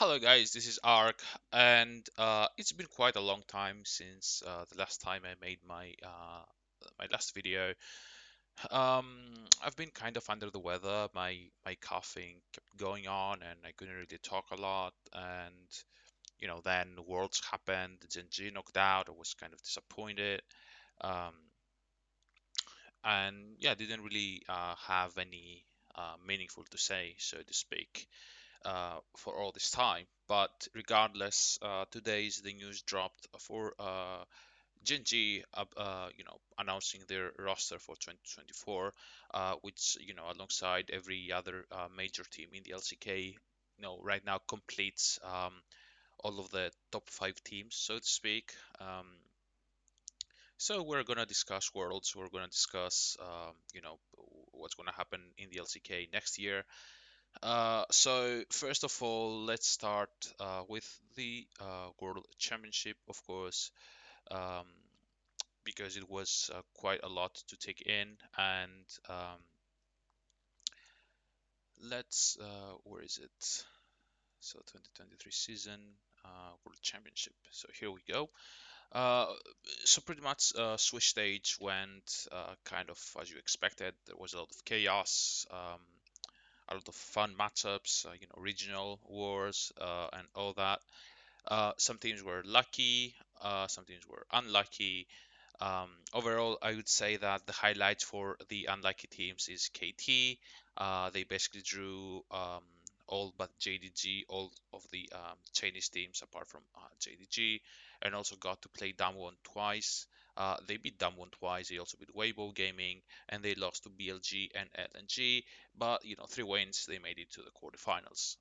Hello guys, this is Ark, and it's been quite a long time since the last time I made my last video. Um, I've been kind of under the weather. My coughing kept going on, and I couldn't really talk a lot. And then Worlds happened. Gen G knocked out. I was kind of disappointed. Um, and yeah, didn't really have any meaningful to say, so to speak, for all this time. But regardless, today's the news dropped for Gen.G, announcing their roster for 2024, which alongside every other major team in the LCK, right now completes all of the top five teams, so to speak. So we're gonna discuss Worlds. We're gonna discuss, what's gonna happen in the LCK next year. So first of all, let's start with the World Championship, of course, um, because it was quite a lot to take in. And where is it? So 2023 season World Championship. So here we go. Uh, so pretty much Swiss stage went kind of as you expected. There was a lot of chaos. A lot of fun matchups, regional wars, and all that. Some teams were lucky, some teams were unlucky. Overall, I would say that the highlight for the unlucky teams is KT. They basically drew all but JDG, all of the Chinese teams apart from JDG, and also got to play Damwon twice. They beat Damwon twice. They also beat Weibo Gaming, and they lost to BLG and LNG. But 3 wins, they made it to the quarterfinals.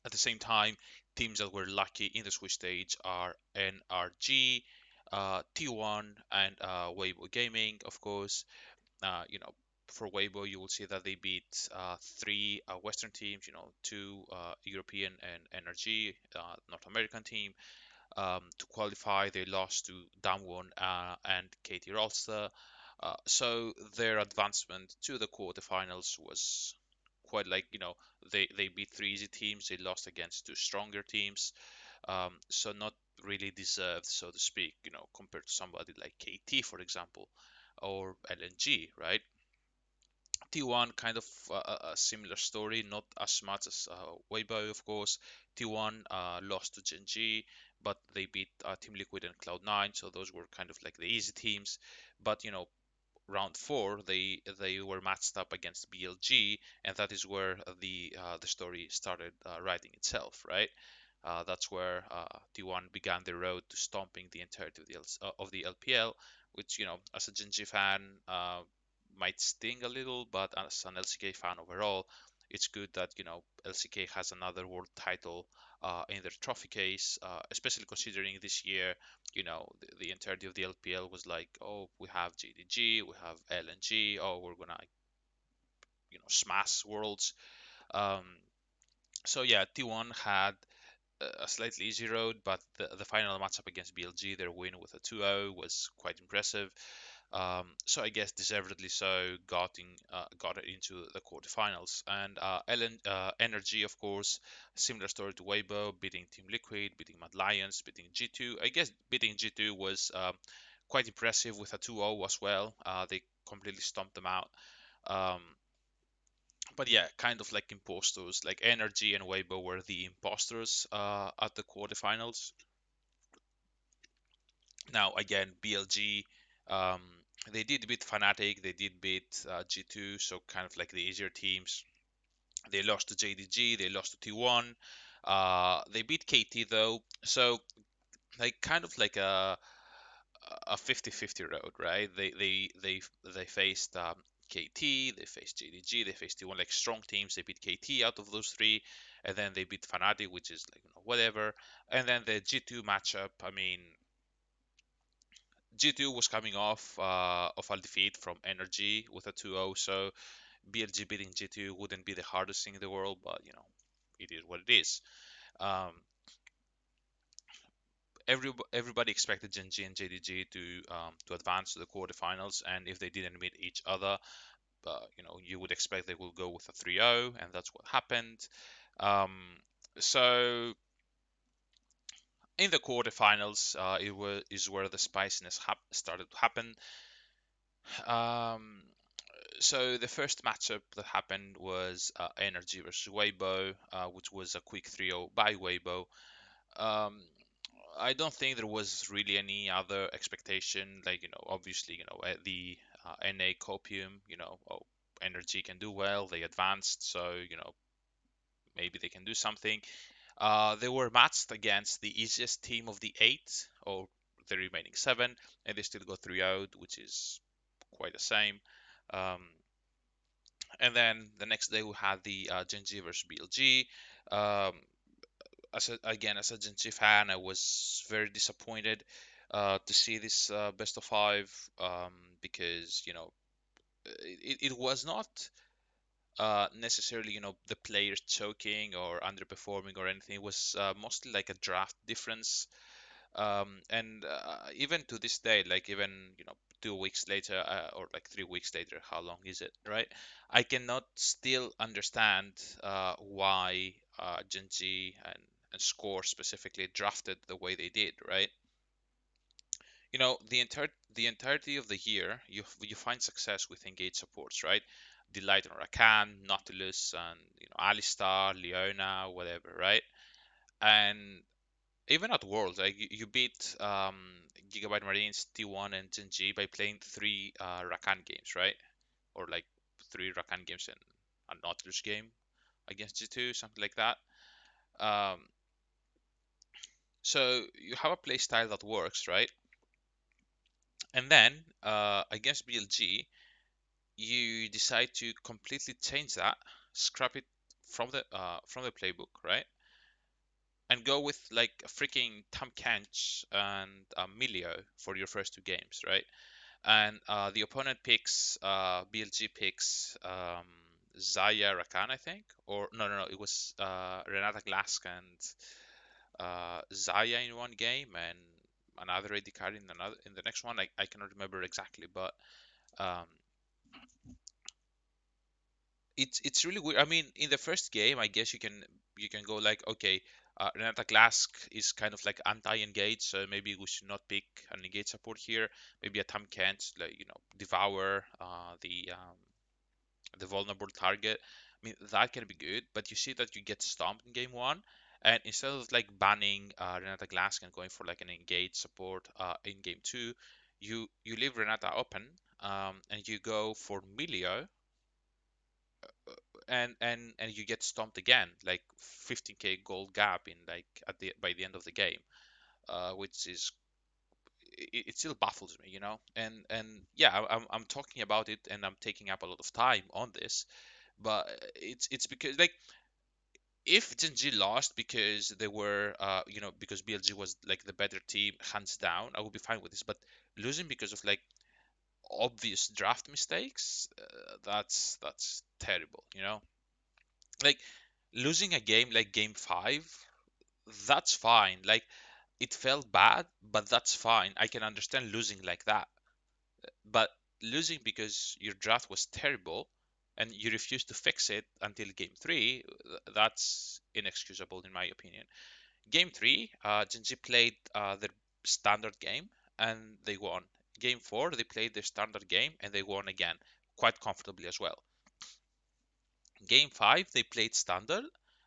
At the same time, teams that were lucky in the Swiss stage are NRG, T1, and Weibo Gaming, of course. Uh, you know, for Weibo, you will see that they beat three Western teams, two European and NRG, North American team. To qualify, they lost to Damwon and Katie Rolster. So their advancement to the quarterfinals was quite like, they beat three easy teams, they lost against two stronger teams. So not really deserved, so to speak, compared to somebody like KT, for example, or LNG, right? T1 kind of a similar story, not as much as Weibo, of course. T1 lost to Gen.G, but they beat Team Liquid and Cloud9, so those were kind of like the easy teams. But round four, they were matched up against BLG, and that is where the story started writing itself, right? That's where T1 began the road to stomping the entirety of the LPL, which as a Gen.G fan might sting a little, but as an LCK fan overall, it's good that LCK has another world title in their trophy case, especially considering this year, the entirety of the LPL was like, oh, we have JDG, we have LNG, oh, we're gonna smash worlds. Um, so yeah, T1 had a slightly easy road, but the final matchup against BLG, their win with a 2-0 was quite impressive. So I guess deservedly so, got it into the quarterfinals. And Energy, of course, similar story to Weibo, beating Team Liquid, beating Mad Lions, beating G2. I guess beating G2 was quite impressive with a 2-0 as well. They completely stomped them out. Um, but yeah, kind of like imposters, like Energy and Weibo were the imposters at the quarterfinals. Now again, BLG, um, they did beat Fnatic, they did beat G2, so kind of like the easier teams. They lost to JDG, they lost to T1. They beat KT though, so like kind of like a 50-50 road, right? They faced KT, they faced JDG, they faced T1, like strong teams. They beat KT out of those three, and then they beat Fnatic, which is like whatever. And then the G2 matchup, I mean, G2 was coming off of a defeat from Energy with a 2-0, so BLG beating G2 wouldn't be the hardest thing in the world, but it is what it is. Um, everybody expected Gen.G and JDG to advance to the quarterfinals, and if they didn't meet each other, you would expect they will go with a 3-0, and that's what happened. Um, So in the quarterfinals, it was is where the spiciness started to happen. Um, so the first matchup that happened was Energy versus Weibo, which was a quick 3-0 by Weibo. Um, I don't think there was really any other expectation. Like, obviously, at the NA Copium, oh, Energy can do well. They advanced, so maybe they can do something. They were matched against the easiest team of the eight, or the remaining seven, and they still got 3 out, which is quite the same. Um, and then the next day we had the Gen.G versus BLG. Um, as a Gen.G fan, I was very disappointed to see this best of five, because it was not necessarily the players choking or underperforming or anything. It was mostly like a draft difference. And even to this day, like even 2 weeks later, or like 3 weeks later, how long is it, right? I cannot still understand why Gen.G and Score specifically drafted the way they did, right? The entirety of the year, you find success with engaged supports, right? Delight on Rakan, Nautilus, and Alistar, Leona, whatever, right? And even at Worlds, like you beat Gigabyte Marines, T1, and Gen.G by playing three Rakan games, right? Or like three Rakan games and a Nautilus game against G2, something like that. Um, so you have a play style that works, right? And then against BLG, you decide to completely change that, scrap it from the playbook, right? And go with like a freaking Tam Kench and Milio for your first two games, right? And the opponent picks BLG picks Zaya Rakan, I think, or no, it was Renata Glask and Zaya in one game and another AD carry in the next one. I cannot remember exactly, but um, it's really weird. I mean, in the first game, I guess you can go like, okay, Renata Glask is kind of like anti-engage, so maybe we should not pick an engage support here. Maybe a Tam Kent, like devour the vulnerable target. I mean, that can be good, but you see that you get stomped in game one, and instead of like banning Renata Glask and going for like an engage support in game two, you leave Renata open, and you go for Milio, and you get stomped again, like 15k gold gap in like at the by the end of the game, which is it still baffles me, and yeah, I'm talking about it and I'm taking up a lot of time on this, but it's because like if Gen.G lost because they were because BLG was like the better team hands down, I would be fine with this, but losing because of like obvious draft mistakes, that's terrible, like losing a game like game 5, that's fine. Like it felt bad, but that's fine. I can understand losing like that. But losing because your draft was terrible and you refuse to fix it until game 3, that's inexcusable in my opinion. Game 3, Gen.G played their standard game and they won. Game 4, they played their standard game and they won again, quite comfortably as well. Game 5, they played standard.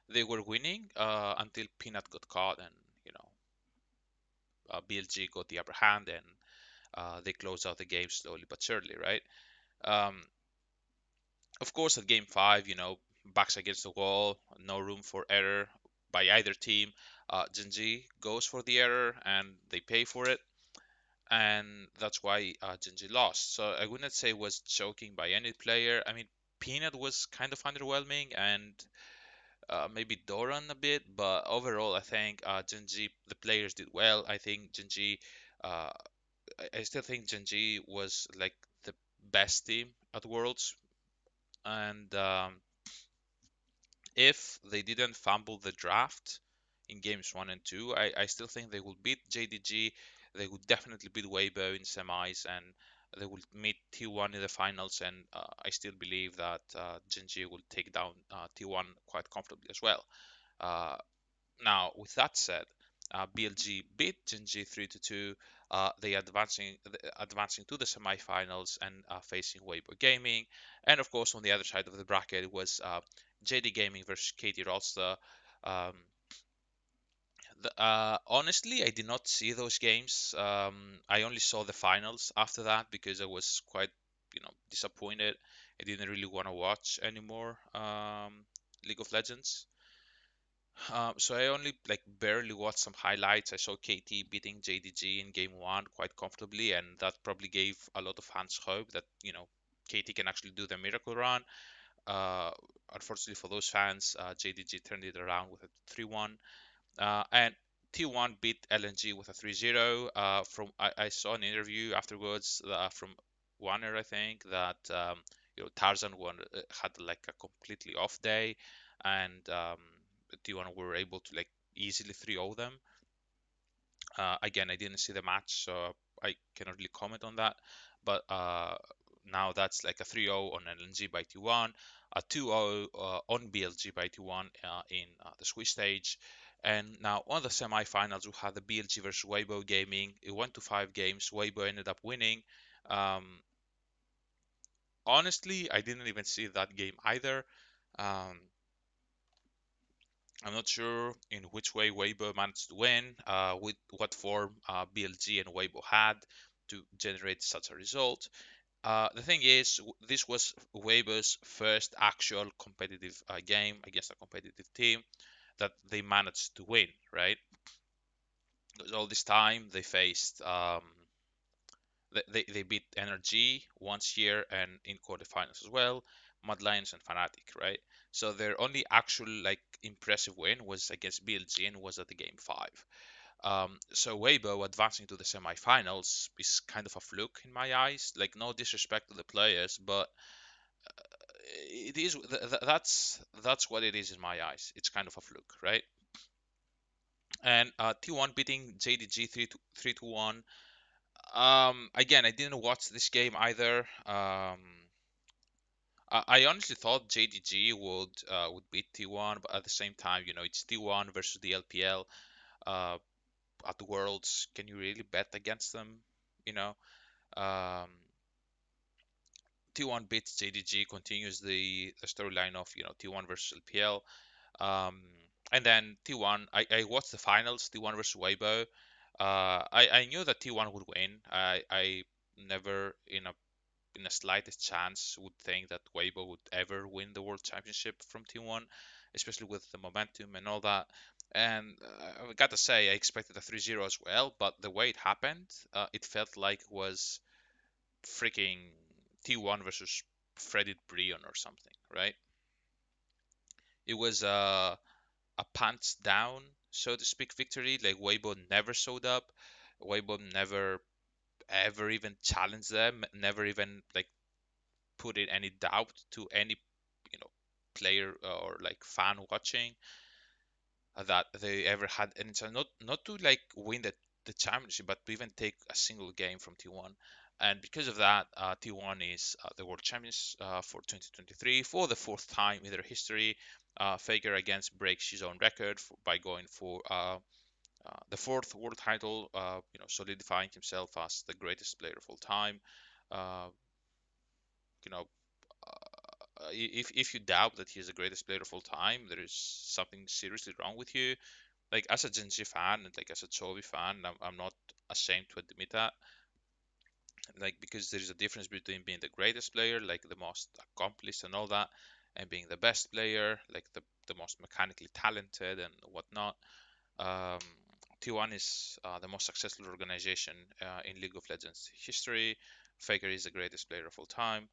They were winning until Peanut got caught and, you know, BLG got the upper hand and they closed out the game slowly but surely, right? Um, of course, at Game 5, backs against the wall, no room for error by either team. Gen.G goes for the error and they pay for it. And that's why Gen.G lost. So I wouldn't say it was choking by any player. I mean, Peanut was kind of underwhelming and maybe Doran a bit, but overall, I think Gen.G, the players did well. I think Gen.G, uh, I still think Gen.G was like the best team at Worlds, and if they didn't fumble the draft in games 1 and 2, I still think they will beat JDG. They would definitely beat Weibo in semis, and they will meet T1 in the finals. And I still believe that Gen.G will take down T1 quite comfortably as well. Uh, Now, with that said, BLG beat Genji 3-2. They advancing to the semifinals and facing Weibo Gaming. And of course, on the other side of the bracket, it was JD Gaming versus KT Rolster. Um, Honestly, I did not see those games. I only saw the finals after that because I was quite, disappointed. I didn't really want to watch anymore League of Legends. So I only like barely watched some highlights. I saw KT beating JDG in game one quite comfortably, and that probably gave a lot of fans hope that KT can actually do the miracle run. Uh, Unfortunately for those fans, JDG turned it around with a 3-1. And T1 beat LNG with a 3-0. I saw an interview afterwards from Warner, I think, that Tarzan had like a completely off day, and T1 were able to like easily 3-0 them. Again, I didn't see the match, so I cannot really comment on that. But now that's like a 3-0 on LNG by T1, a 2-0 on BLG by T1 in the Swiss stage. And now on the semi-finals, we had the BLG versus Weibo Gaming. It went to 5 games. Weibo ended up winning. Um, Honestly, I didn't even see that game either. Um, I'm not sure in which way Weibo managed to win, with what form BLG and Weibo had to generate such a result. The thing is, this was Weibo's first actual competitive game against a competitive team that they managed to win, right? Because all this time they faced, they beat NRG once here and in quarterfinals as well, Mad Lions and Fnatic, right? So their only actual like impressive win was against BLG and was at the game five. So Weibo advancing to the semifinals is kind of a fluke in my eyes. Like no disrespect to the players, but it is that's what it is in my eyes. It's kind of a fluke, right? And T1 beating JDG 3-1. Again, I didn't watch this game either. I honestly thought JDG would beat T1, but at the same time, it's T1 versus the LPL. Uh, at the Worlds, can you really bet against them? You know, um, T1 beats JDG, continues the storyline of T1 versus LPL. Um, and then T1, I watched the finals, T1 versus Weibo. I knew that T1 would win. I never in a slightest chance would think that Weibo would ever win the World Championship from T1, especially with the momentum and all that. And I gotta say, I expected a 3-0 as well, but the way it happened, it felt like it was freaking T1 versus Freddy Brion or something, right? It was a pants down, so to speak, victory. Like Weibo never showed up. Weibo never ever even challenged them. Never even like put in any doubt to any you know player or like fan watching that they ever had any chance. Not to like win the championship, but to even take a single game from T1. And because of that, T1 is the world champions for 2023 for the fourth time in their history. Faker against breaks his own record by going for the fourth world title, solidifying himself as the greatest player of all time. Uh, you know, if you doubt that he's the greatest player of all time, there is something seriously wrong with you. Like as a Genji fan and like as a Chovy fan, I'm not ashamed to admit that. Like because there is a difference between being the greatest player, like the most accomplished and all that, and being the best player, like the most mechanically talented and whatnot. Um, T1 is the most successful organization in League of Legends history. Faker is the greatest player of all time.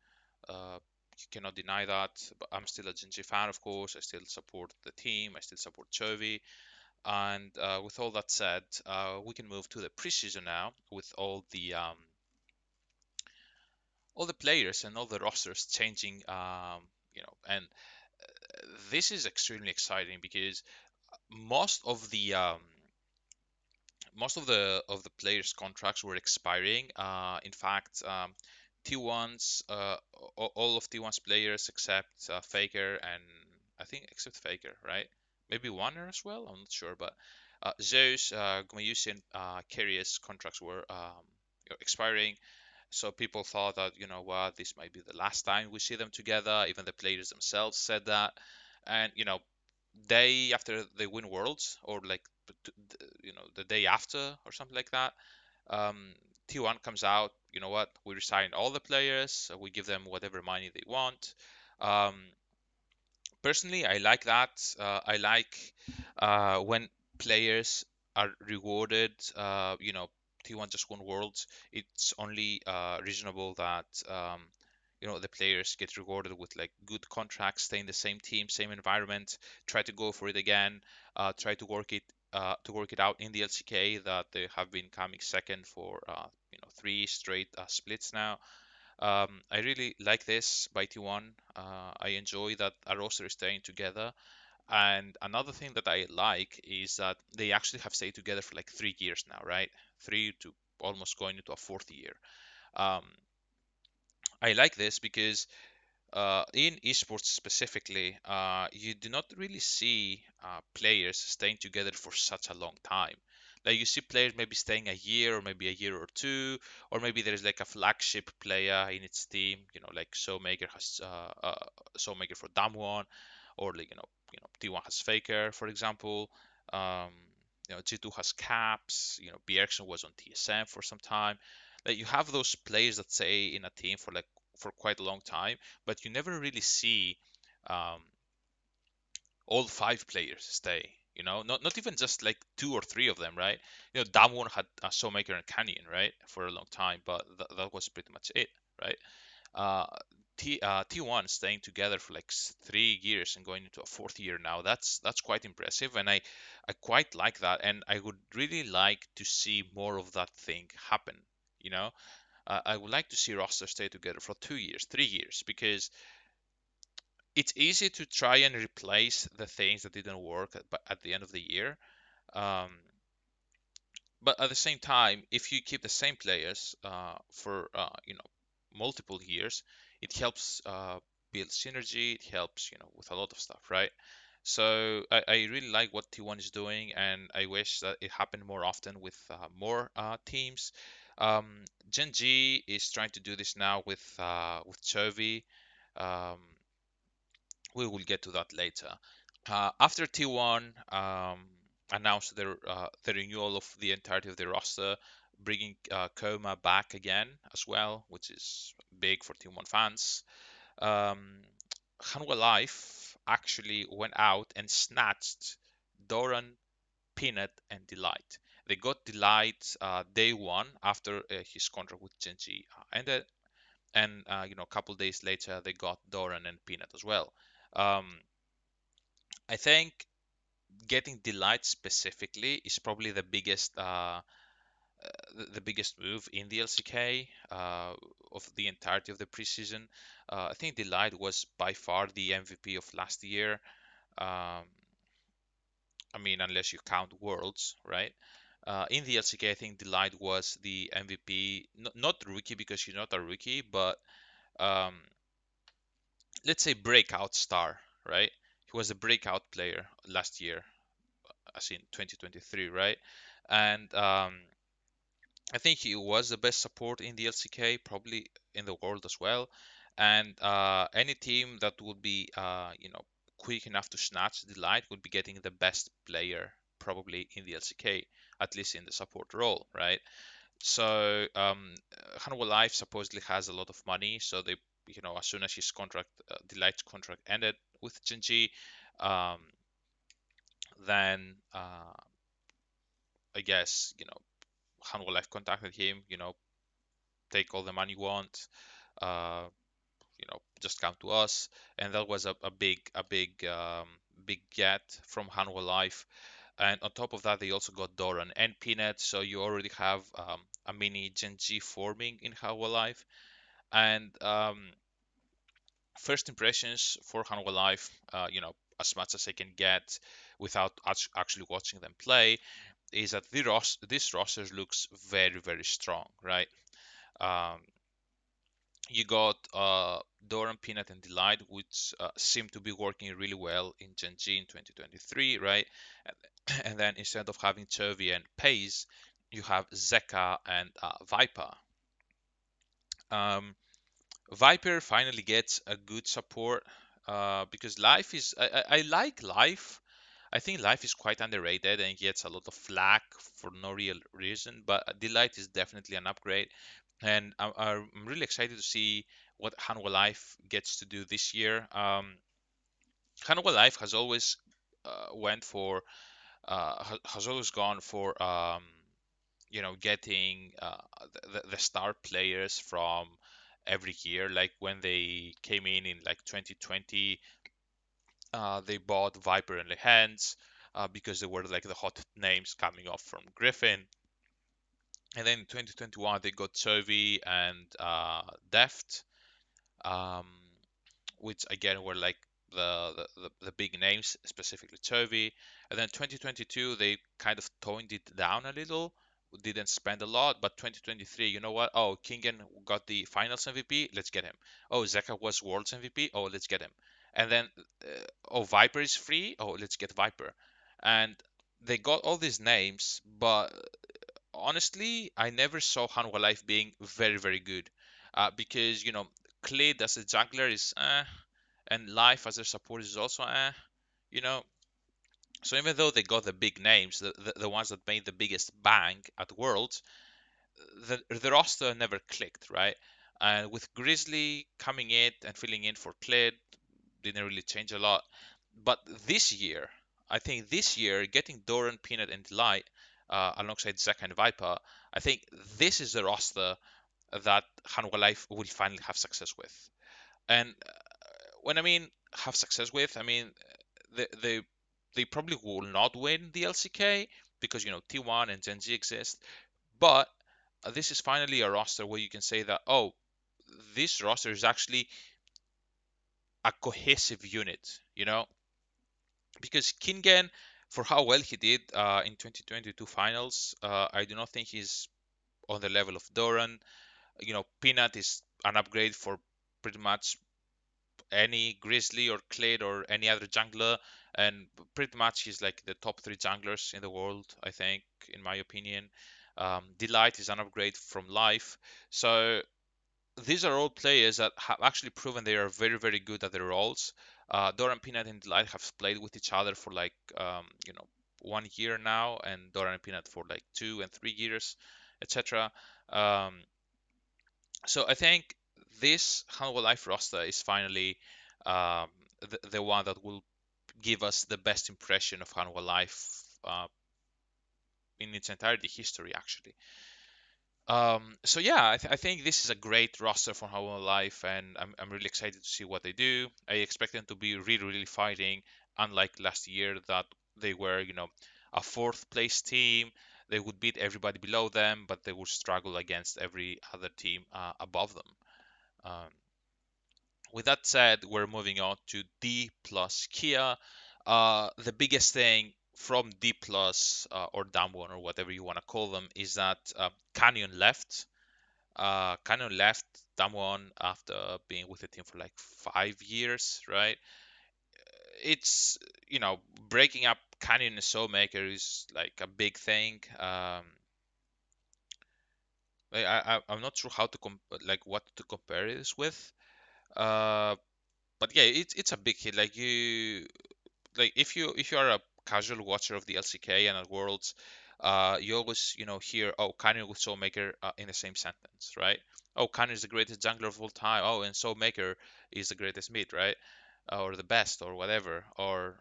You cannot deny that. But I'm still a Genji fan, of course. I still support the team. I still support Chovy. And with all that said, we can move to the preseason now with all the players and all the rosters changing. And this is extremely exciting because most of the um, most of the players' contracts were expiring. In fact, T1's all of T1's players except Faker and I think except Faker, right? maybe Warner as well. I'm not sure, but Zeus, Gmayus, and Kyrie's contracts were expiring. So people thought that, you know what, this might be the last time we see them together. Even the players themselves said that. And, you know, day after they win Worlds, or like, you know, the day after or something like that, um, T1 comes out, you know what, we resign all the players, we give them whatever money they want. Um, Personally, I like that. I like when players are rewarded. You know, T1 just won Worlds. It's only reasonable that you know, the players get rewarded with like good contracts, stay in the same team, same environment, try to go for it again, try to work it out in the LCK that they have been coming second for you know, three straight splits now. I really like this by T1. I enjoy that our roster is staying together. And another thing that I like is that they actually have stayed together for like 3 years now, right? Three to almost going into a fourth year. Um, I like this because in esports specifically, you do not really see players staying together for such a long time. Like you see players maybe staying a year or maybe a year or two, or maybe there's like a flagship player in its team. You know, like Soulmaker for Damwon, or like T1 has Faker, for example. Um, you know, G2 has Caps. You know, Bjergsen was on TSM for some time. Like you have those players that stay in a team for like for quite a long time, but you never really see um, all five players stay. You know, not even just like two or three of them, right? You know, Damwon had Soulmaker and Canyon, right, for a long time, but that was pretty much it, right? Uh, T1 staying together for like 3 years and going into a fourth year now. That's quite impressive, and I quite like that, and I would really like to see more of that thing happen. You know, I would like to see rosters stay together for 2 years, 3 years, because it's easy to try and replace the things that didn't work at the end of the year. Um, but at the same time, if you keep the same players for multiple years, it helps build synergy. It helps with a lot of stuff, right? So I really like what T1 is doing, and I wish that it happened more often with more teams. Gen G is trying to do this now with Chovy. Um, we will get to that later. After T1 announced the renewal of the entirety of the roster, bringing Koma back again as well, which is big for T1 fans. Um, Hanwha Life actually went out and snatched Doran, Peanut, and Delight. They got Delight day one after his contract with Genji ended, and a couple days later they got Doran and Peanut as well. Um, I think getting Delight specifically is probably the biggest move in the LCK of the entirety of the preseason. I think Delight was by far the MVP of last year. Um, I mean, unless you count Worlds, right? In the LCK, I think Delight was the MVP. Not rookie because he's not a rookie, but um, let's say breakout star, right? He was a breakout player last year, as in 2023, right? And I think he was the best support in the LCK, probably in the world as well. And any team that would be, quick enough to snatch the light would be getting the best player probably in the LCK, at least in the support role, right? So Hanwha Life supposedly has a lot of money, so they, as soon as his contract, the Light's contract ended with Genji, um, then I guess Hanwha Life contacted him, take all the money you want, uh, just come to us, and that was a big get from Hanwha Life. And on top of that, they also got Doran and Peanut, so you already have a mini Gen G forming in Hanwha Life. And first impressions for Hanwha Life, as much as I can get without actually watching them play, is that this roster looks very, very strong, right? Um, You got Doran, Peanut, and Delight, which seem to be working really well in Gen G in 2023, right? And then instead of having Chovy and Pace, you have Zeka and Viper. Um, Viper finally gets a good support because Life is. I like Life. I think Life is quite underrated and gets a lot of flack for no real reason, but Delight is definitely an upgrade. And I'm really excited to see what Hanwha Life gets to do this year. Hanwha Life has always went for has always gone for getting the star players from every year. Like when they came in like 2020, they bought Viper and Lehans because they were like the hot names coming off from Griffin. And then in 2021 they got Chovy and Deft. Um, which again were like the big names, specifically Chovy. And then 2022 they kind of toned it down a little, didn't spend a lot. But 2023, you know what? Oh, Kingen got the Finals MVP, let's get him. Oh, Zeka was Worlds MVP, oh, let's get him. And then oh, Viper is free, oh, let's get Viper. And they got all these names, but honestly, I never saw Hanwha Life being very, very good. Because, Klid as a jungler is and Life as a support is also you know. So even though they got the big names, the ones that made the biggest bang at Worlds, the roster never clicked, right? And with Grizzly coming in and filling in for Klid, didn't really change a lot. But this year, I think this year, getting Doran, Peanut, and Delight alongside Zeka and Viper, I think this is the roster that Hanwha Life will finally have success with. And when I mean have success with, I mean they they, they probably will not win the LCK because T1 and Gen Z exist, but this is finally a roster where you can say that, oh, this roster is actually a cohesive unit, because Kingen, for how well he did in 2022 finals, I do not think he's on the level of Doran. Peanut is an upgrade for pretty much any Grizzly or Clade or any other jungler, and pretty much he's like the top three junglers in the world, I think, in my opinion. Delight is an upgrade from Life. So these are all players that have actually proven they are very, very good at their roles. Doran, Peanut, and Delight have played with each other for like 1 year now, and Doran and Peanut for like 2 and 3 years, etc. Um, so I think this Hanwha Life roster is finally the one that will give us the best impression of Hanwha Life in its entirety history, actually. So yeah, I think this is a great roster for Hanwha Life, and I'm really excited to see what they do. I expect them to be really, really fighting, unlike last year that they were, a fourth place team. They would beat everybody below them, but they would struggle against every other team above them. Um, with that said, we're moving on to D plus Kia. The biggest thing from D plus or Damwon or whatever you want to call them is that Canyon left. Canyon left Damwon after being with the team for like 5 years, right? It's breaking up Canyon and Soulmaker is like a big thing. I'm not sure how to like what to compare this with. Uh, but yeah, it's a big hit. Like if you are a casual watcher of the LCK and at Worlds, you always hear, oh, Canyon with Soulmaker in the same sentence, right? Oh, Canyon is the greatest jungler of all time. Oh, and Soulmaker is the greatest mid, right? Or the best, or whatever. Or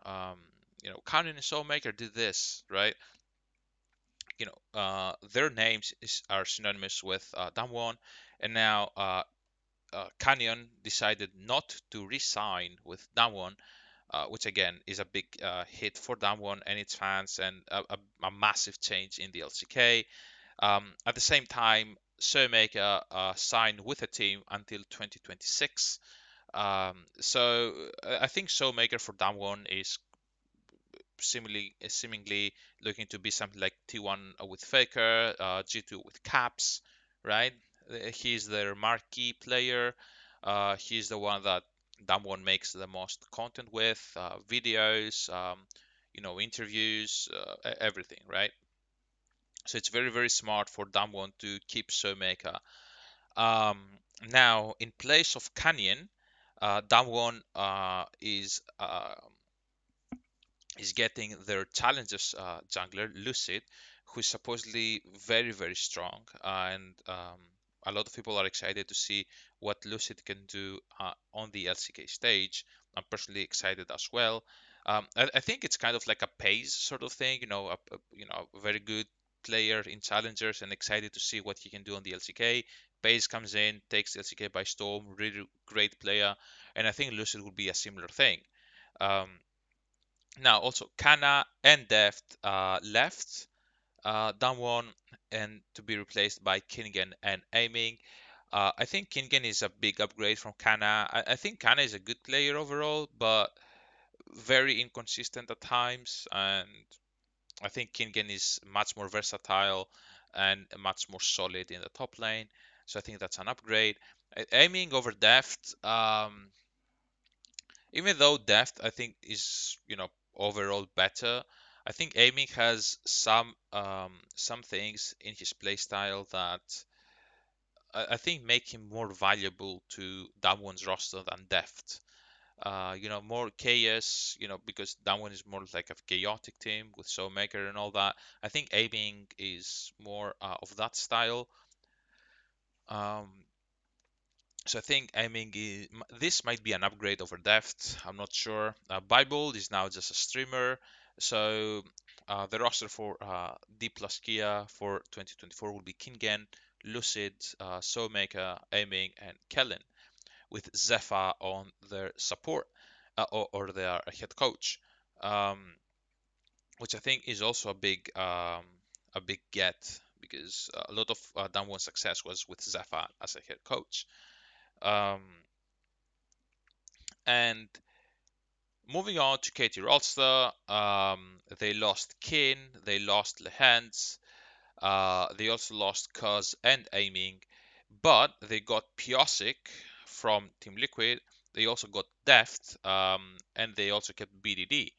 Canyon and Soulmaker did this, right? Their names are synonymous with Damwon, and now Canyon decided not to re-sign with Damwon, which again is a big hit for Damwon and its fans, and a massive change in the LCK. At the same time, Soulmaker signed with the team until 2026. So I think Soulmaker for Damwon is seemingly looking to be something like T1 with Faker, G2 with Caps, right? He's their marquee player. He's the one that Damwon makes the most content with, videos, interviews, everything, right? So it's very, very smart for Damwon to keep Someka. Um, Now, in place of Canyon, Damwon is getting their challenges jungler Lucid, who is supposedly very, very strong, and a lot of people are excited to see what Lucid can do on the LCK stage. I'm personally excited as well. I think it's kind of like a Pace sort of thing, a very good player in challengers, and excited to see what he can do on the LCK. Pace comes in, takes the LCK by storm, really great player, and I think Lucid would be a similar thing. Um, Now also Kana and Deft left Damwon and to be replaced by Kingen and Aiming. I think Kingen is a big upgrade from Kana. I think Kana is a good player overall, but very inconsistent at times. And I think Kingen is much more versatile and much more solid in the top lane. So I think that's an upgrade. Aiming over Deft. Even though depth I think is overall better, I think aiming has some things in his playstyle that I think make him more valuable to Damwon's roster than depth. More chaos, because Damwon is more like a chaotic team with Soulmaker and all that. I think aiming is more of that style. Um, So I think this might be an upgrade over Deft. I'm not sure. Bible is now just a streamer. So the roster for D plus Kia for 2024 will be Kingen, Lucid, Soulmaker, Aiming, and Kellen, with Zephyr on their support or their head coach, um, which I think is also a big get because a lot of Damwon success was with Zephyr as a head coach. Um, and moving on to Katie Rolster, they lost Kin, they lost Lehans, they also lost Cuz and Aiming, but they got Piosik from Team Liquid. They also got Deft, and they also kept BDD.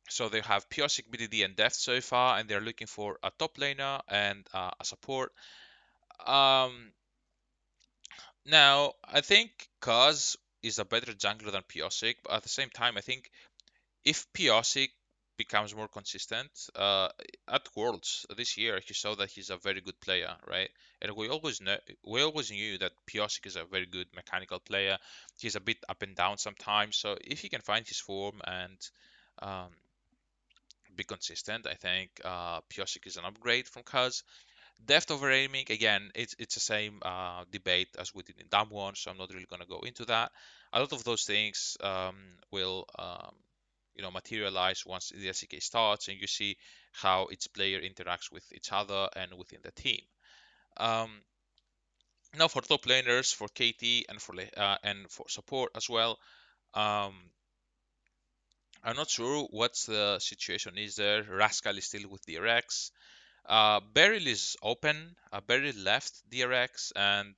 So they have Piosik, BDD, and Deft so far, and they're looking for a top laner and a support. Um, Now, I think Cuz is a better jungler than Piosik, but at the same time, I think if Piosik becomes more consistent at Worlds this year, he saw that he's a very good player, right? And we always knew that Piosik is a very good mechanical player. He's a bit up and down sometimes, so if he can find his form and um, be consistent, I think Piosik is an upgrade from Kaz. Depth over aiming, again, it's the same debate as we did in Damwon, so I'm not really going to go into that. A lot of those things will materialize once the SCK starts and you see how each player interacts with each other and within the team. Um, Now for top laners, for KT and for support as well, um, I'm not sure what's the situation is there. Rascal is still with the RX. Beryl is open. Beryl left DRX, and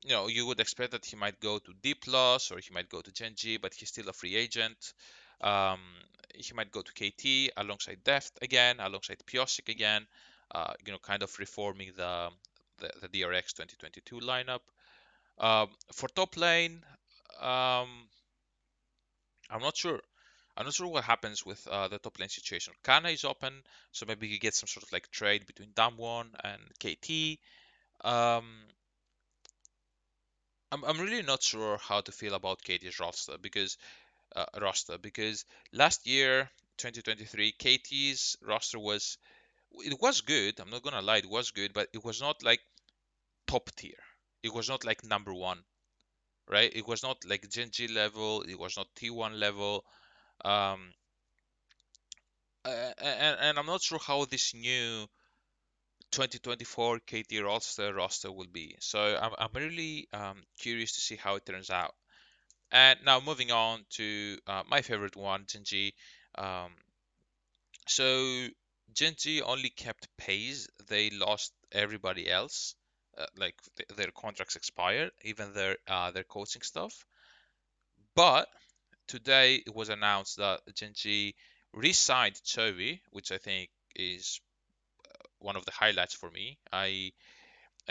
you would expect that he might go to D plus or he might go to Genji, but he's still a free agent. Um, he might go to KT alongside Deft again, alongside Piosik again. Kind of reforming the DRX 2022 lineup. For top lane, um, I'm not sure. I'm not sure what happens with the top lane situation. Kana is open, so maybe you get some sort of like trade between Damwon and KT. Um, I'm really not sure how to feel about KT's roster because last year, 2023, KT's roster was good. I'm not gonna lie, it was good, but it was not like top tier. It was not like number one, right? It was not like Gen G level. It was not T1 level. Um, and I'm not sure how this new 2024 KT roster will be. So I'm really curious to see how it turns out. And now moving on to my favorite one, Genji. Um, so Genji only kept pace. They lost everybody else. like their contracts expire, even their coaching stuff. But today it was announced that Genji re-signed Chovy, which I think is one of the highlights for me. I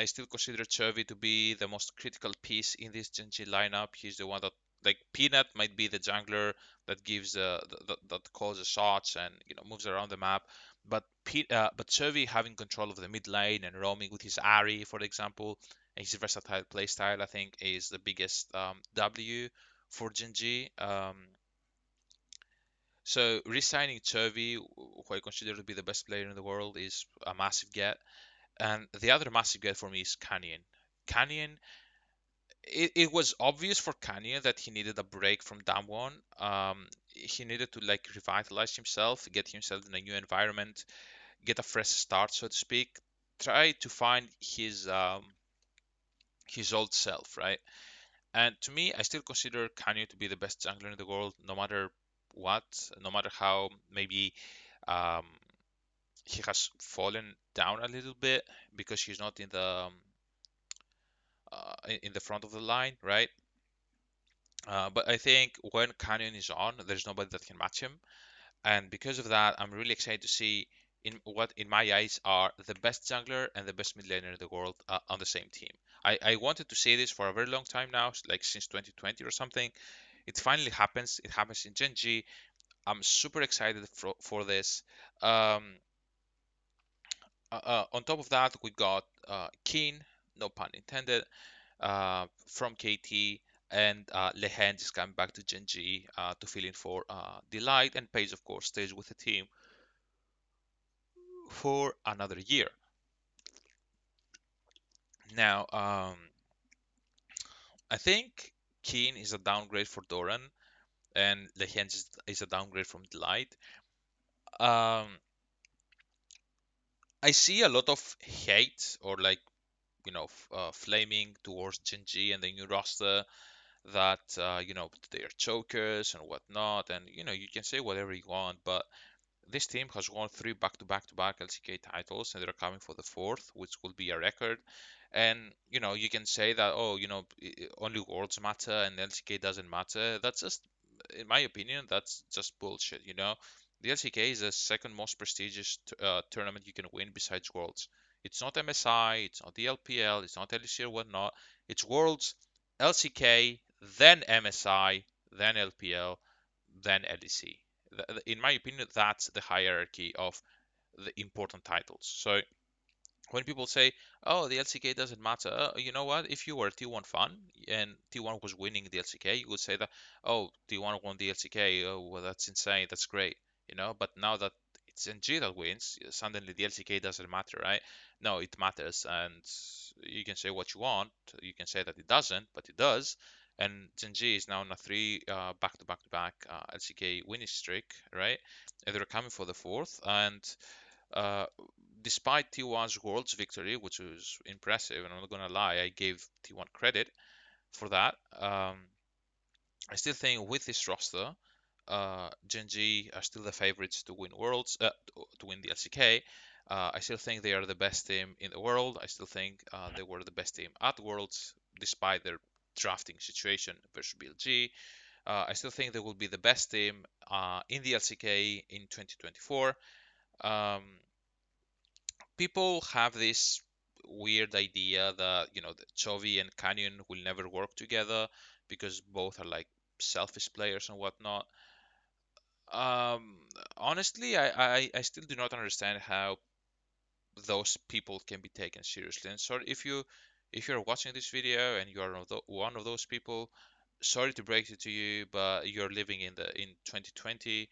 still consider Chovy to be the most critical piece in this Genji lineup. He's the one that, like, Peanut might be the jungler that gives that calls the shots and moves around the map. But Chovy having control of the mid lane and roaming with his Ahri, for example, and his versatile playstyle, I think, is the biggest W for Genji. So re-signing Chovy, who I consider to be the best player in the world, is a massive get. And the other massive get for me is Canyon. Canyon, it was obvious for Canyon that he needed a break from Damwon. He needed to like revitalize himself, get himself in a new environment, get a fresh start, so to speak. Try to find his old self, right? And to me, I still consider Canyon to be the best jungler in the world, no matter what, no matter how maybe um, he has fallen down a little bit because he's not in the front of the line, right? But I think when Canyon is on, there's nobody that can match him, and because of that, I'm really excited to see in what in my eyes are the best jungler and the best mid laner in the world on the same team. I wanted to say this for a very long time now, like since 2020 or something. It finally happens. It happens in Genji. I'm super excited for this. Um, on top of that, we got Keen, no pun intended, from KT, and Lehend is coming back to Genji to fill in for Delight, and Paige, of course, stays with the team for another year. Now, I think Keen is a downgrade for Doran, and Lehend is a downgrade from Delight. Um, I see a lot of hate or like flaming towards Genji and the new roster that they are chokers and whatnot, and you can say whatever you want, but this team has won three back-to-back LCK titles, and they're coming for the fourth, which will be a record. And you can say that, oh, only worlds matter and LCK doesn't matter. That's just, in my opinion, that's just bullshit. The LCK is the second most prestigious tournament you can win besides worlds. It's not MSI, it's not the LPL, it's not LEC or whatnot. It's worlds, LCK, then MSI, then LPL, then LEC. In my opinion, that's the hierarchy of the important titles. So when people say, "Oh, the LCK doesn't matter," you know what? If you were T1 fan and T1 was winning the LCK, you would say that, "Oh, T1 won the LCK. Oh, well, that's insane. That's great." But now that it's NG that wins, suddenly the LCK doesn't matter, right? No, it matters, and you can say what you want. You can say that it doesn't, but it does. And Genji is now on a three back-to-back LCK winning streak, right? And they're coming for the fourth, and uh, despite T1's Worlds victory, which was impressive, and I'm not gonna lie, I gave T1 credit for that. I still think with this roster, Gen.G are still the favorites to win Worlds, to win the LCK. I still think they are the best team in the world. I still think they were the best team at Worlds, despite their drafting situation versus BLG. I still think they will be the best team in the LCK in 2024. Um, People have this weird idea that the Chovy and Canyon will never work together because both are like selfish players and whatnot. Um, Honestly, I still do not understand how those people can be taken seriously. And sorry if you're watching this video and you are one of those people, sorry to break it to you, but you're living in 2020.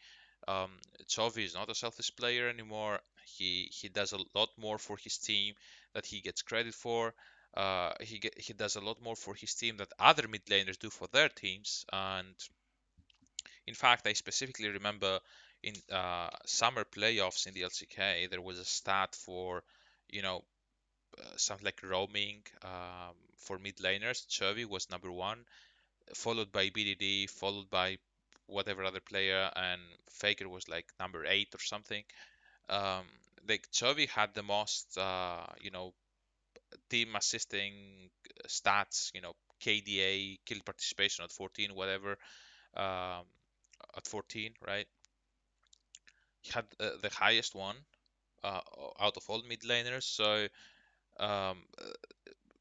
Um, Chovy is not a selfish player anymore. He does a lot more for his team that he gets credit for. He does a lot more for his team that other mid laners do for their teams. And in fact, I specifically remember in summer playoffs in the LCK, there was a stat for you know something like roaming for mid laners. Chovy was number one, followed by BDD, followed by whatever other player, and Faker was like number eight or something. Um, like Chovy had the most, team assisting stats, KDA, kill participation at 14, whatever, um, at 14, right? He had the highest one uh, out of all mid laners. So, um, uh,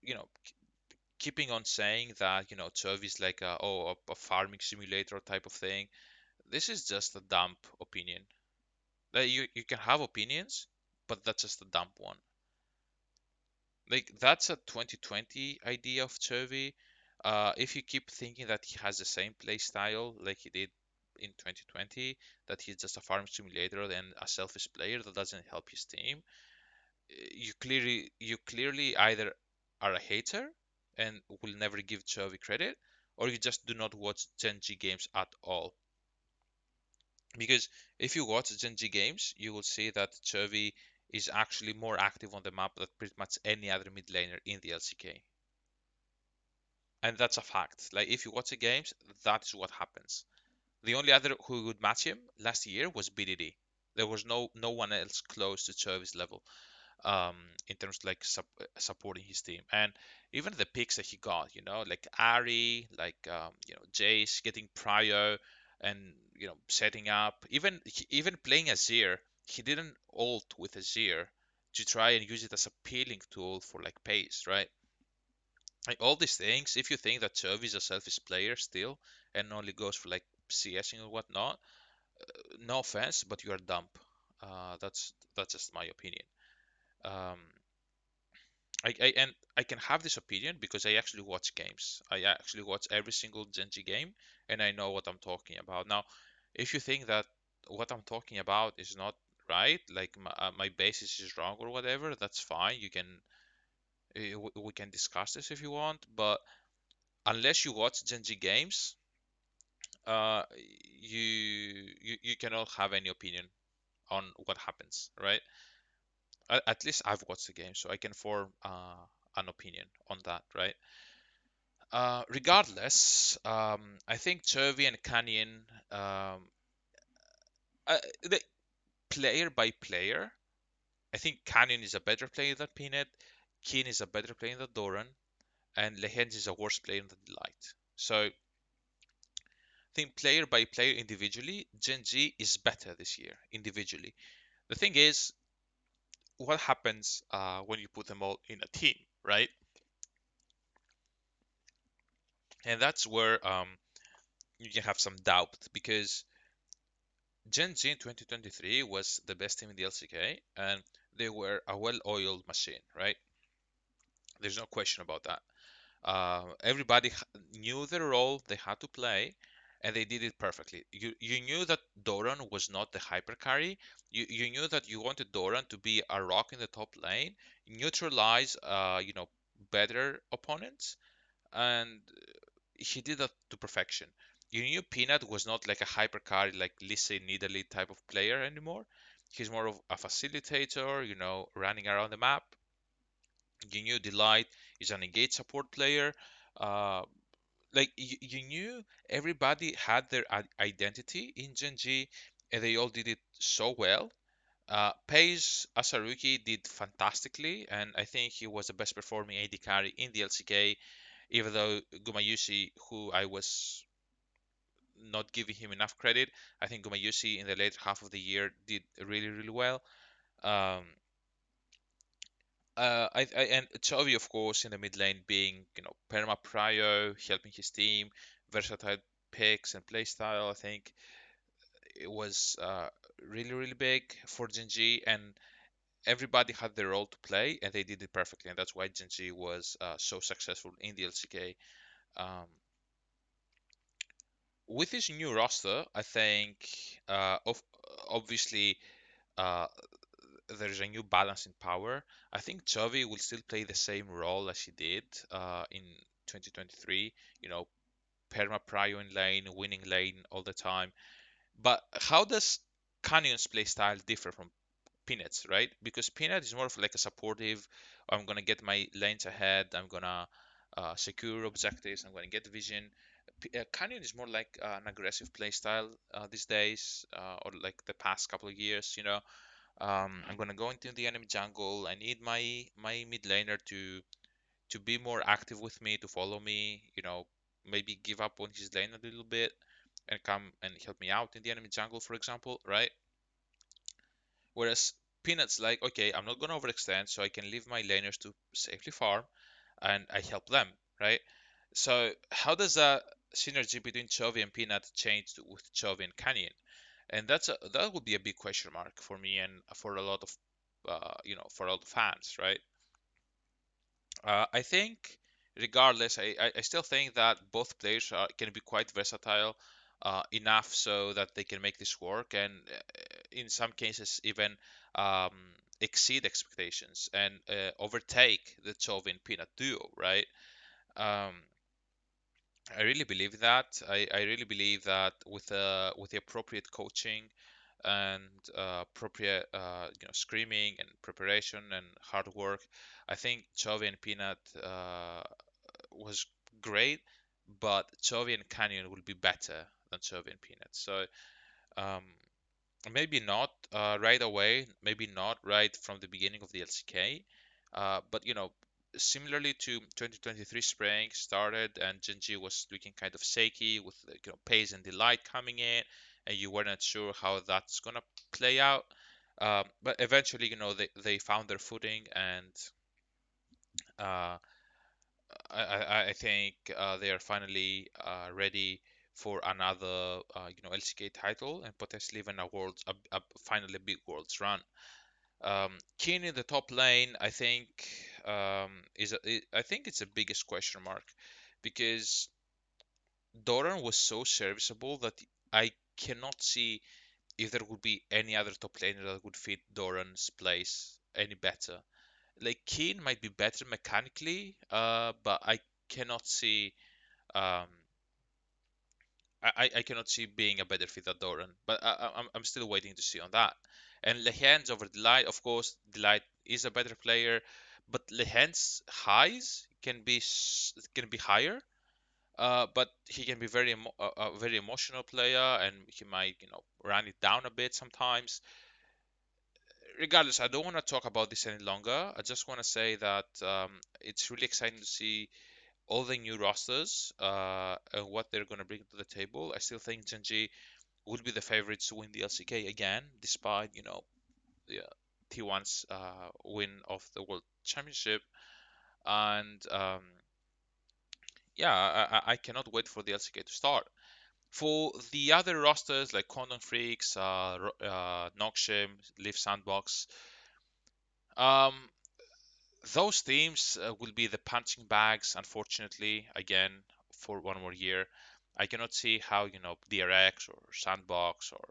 you know, keeping on saying that, Chov is like a farming simulator type of thing. This is just a dumb opinion. Like you can have opinions, but that's just a dumb one. Like that's a 2020 idea of Chovy. If you keep thinking that he has the same play style like he did in 2020, that he's just a farm simulator and a selfish player that doesn't help his team, you clearly either are a hater and will never give Chovy credit, or you just do not watch Gen G games at all. Because if you watch Gen G games, you will see that Chovy is actually more active on the map than pretty much any other mid laner in the LCK. And that's a fact. Like if you watch the games, that is what happens. The only other who would match him last year was BDD. There was no one else close to Chovy's level um, in terms of like supporting his team. And even the picks that he got, like Ari, like Jace getting Prio, and setting up, even playing Azir, he didn't ult with Azir to try and use it as a peeling tool for like pace, right? Like all these things, if you think that Chovy is a selfish player still and only goes for like CSing or whatnot, no offense, but you are dumb. That's just my opinion. Um, I can have this opinion because I actually watch games. I actually watch every single Genji game, and I know what I'm talking about. Now, if you think that what I'm talking about is not right, like my basis is wrong or whatever, that's fine. We can discuss this if you want, but unless you watch Genji games, uh, you cannot have any opinion on what happens, right? At least I've watched the game, so I can form an opinion on that, right? Regardless, I think Chovy and Canyon, the player by player, I think Canyon is a better player than Peanut, Keen is a better player than Doran, and Lehens is a worse player than Delight. So I think player by player individually, Gen G is better this year individually. The thing is, what happens when you put them all in a team, right? And that's where you can have some doubt because Gen Z in 2023 was the best team in the LCK, and they were a well-oiled machine, right? There's no question about that. Everybody knew their role they had to play, and they did it perfectly. You knew that Doran was not the hyper carry. You knew that you wanted Doran to be a rock in the top lane, neutralize better opponents, and he did that to perfection. You knew Peanut was not like a hypercar, like Lissy Nidalee type of player anymore. He's more of a facilitator, running around the map. You knew Delight is an engaged support player. Uh, like you knew everybody had their identity in Gen G, and they all did it so well. Paige as a rookie did fantastically, and I think he was the best performing AD carry in the LCK, even though Gumayusi, who I was not giving him enough credit. I think Gumayusi in the later half of the year did really, really well. Um, and Chovy, of course, in the mid lane being, perma prio, helping his team, versatile picks and playstyle. I think it was really, really big for Genji, and everybody had their role to play, and they did it perfectly, and that's why Genji was so successful in the LCK. Um, with this new roster, I think obviously uh, there's a new balance in power. I think Chovy will still play the same role as he did in 2023. You know, perma prio in lane, winning lane all the time. But how does Canyon's play style differ from Peanuts, right? Because Peanut is more of like a supportive. I'm gonna get my lanes ahead. I'm gonna secure objectives. I'm gonna get vision. Canyon is more like an aggressive play style these days, or like the past couple of years. I'm gonna go into the enemy jungle. I need my mid laner to be more active with me, to follow me. Maybe give up on his lane a little bit and come and help me out in the enemy jungle, for example, right? Whereas Peanut's like, okay, I'm not gonna overextend, so I can leave my laners to safely farm, and I help them, right? So how does that synergy between Chovy and Peanut change with Chovy and Canyon? And that would be a big question mark for me and for a lot of for a lot of fans, right? I think, regardless, I still think that both players can be quite versatile enough so that they can make this work, and in some cases even um, exceed expectations and overtake the Chovy and Peanut duo, right? Um, I really believe that. I really believe that with the appropriate coaching and appropriate screaming and preparation and hard work, I think Chovy and Peanut was great, but Chovy and Canyon will be better than Chovy and Peanut. So um, maybe not right away, maybe not right from the beginning of the LCK, but similarly to 2023 spring started and Genji was looking kind of shaky with Pace and Delight coming in, and you weren't sure how that's gonna play out. But eventually, they found their footing, and uh, I think they are finally ready for another LCK title and potentially even finally a big worlds run. Keen in the top lane, I think I think it's the biggest question mark because Doran was so serviceable that I cannot see if there would be any other top laner that would fit Doran's place any better. Like Keen might be better mechanically, but I cannot see um, I cannot see being a better fit than Doran, but I'm still waiting to see on that. And Lehend's over Delight, of course, Delight is a better player, but Lehend's highs can be higher. But he can be a very emotional player, and he might run it down a bit sometimes. Regardless, I don't want to talk about this any longer. I just want to say that it's really exciting to see all the new rosters and what they're going to bring to the table. I still think Genji would be the favorites to win the LCK again, despite the T1's win of the World Championship. And yeah, I cannot wait for the LCK to start. For the other rosters like Condon Freaks, Noxim, Live Sandbox, um, those teams will be the punching bags, unfortunately, again for one more year. I cannot see how DRX or Sandbox or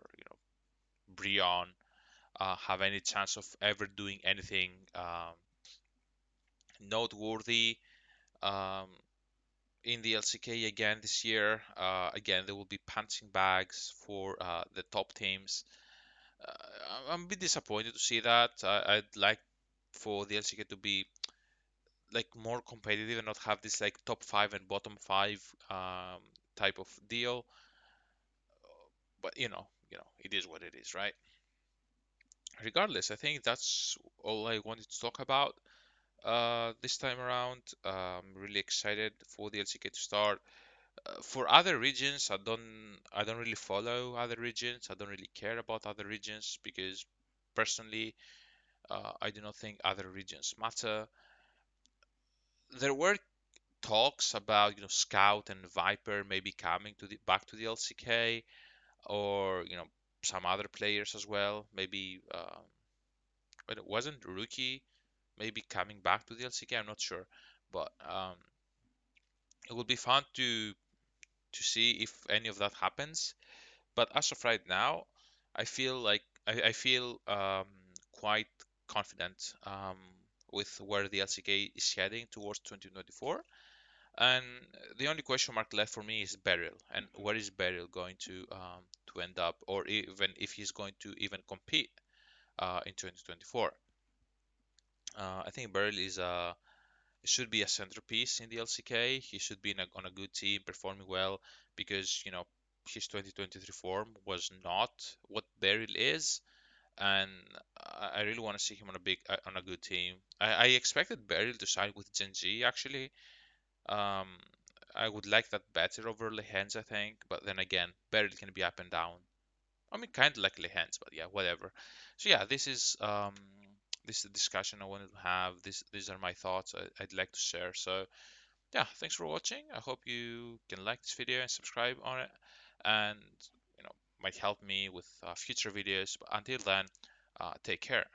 Brion have any chance of ever doing anything noteworthy um, in the LCK again this year. Again, there will be punching bags for the top teams. Uh, I'm a bit disappointed to see that. I'd like for the LCK to be like more competitive and not have this like top five and bottom five type of deal. But it is what it is, right? Regardless, I think that's all I wanted to talk about this time around. I'm really excited for the LCK to start. For other regions, I don't really follow other regions. I don't really care about other regions because personally, I do not think other regions matter. There were talks about Scout and Viper maybe coming back to the LCK, or some other players as well. Maybe but it wasn't Rookie maybe coming back to the LCK. I'm not sure, but it would be fun to see if any of that happens. But as of right now, I feel like I feel quite confident with where the LCK is heading towards 2024. And the only question mark left for me is Beryl, and where is Beryl going to end up, or even if he's going to even compete in 2024. I think Beryl should be a centerpiece in the LCK. He should be on a good team, performing well, because his 2023 form was not what Beryl is, and I really want to see him on a good team. I expected Beryl to side with Gen G actually. Um, I would like that better over Lehens, I think. But then again, Beryl can be up and down. I mean, kind of like Lehens, but yeah, whatever. So yeah, this is the discussion I wanted to have. These are my thoughts I'd like to share. So yeah, thanks for watching. I hope you can like this video and subscribe on it, and you know might help me with future videos. But until then, take care.